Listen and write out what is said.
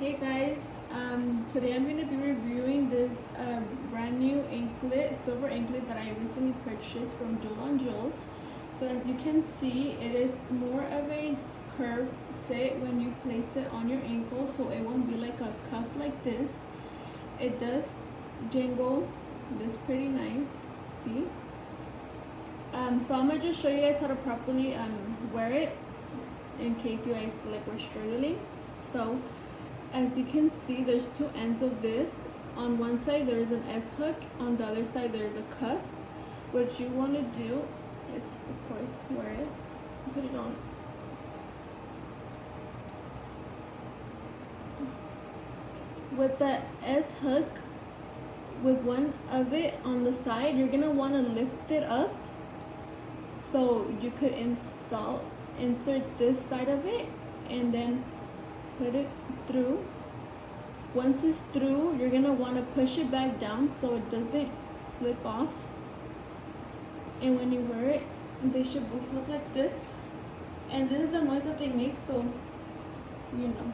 Hey guys, today I'm going to be reviewing this brand new anklet, silver anklet that I recently purchased from Duel. So as you can see, it is more of a curved sit when you place it on your ankle, so it won't be like a cuff like this. It does jingle, it is pretty nice, see? So I'm going to just show you guys how to properly wear it in case you guys were struggling. So as you can see, there's two ends of this. On one side there is an S hook, on the other side there is a cuff. What you want to do is, of course, wear it, put it on. With the S hook, with one of it on the side, you're gonna want to lift it up so you could insert this side of it and then put it through. Once it's through, you're gonna want to push it back down so it doesn't slip off. And when you wear it, they should both look like this. And this is the noise that they make, so you know.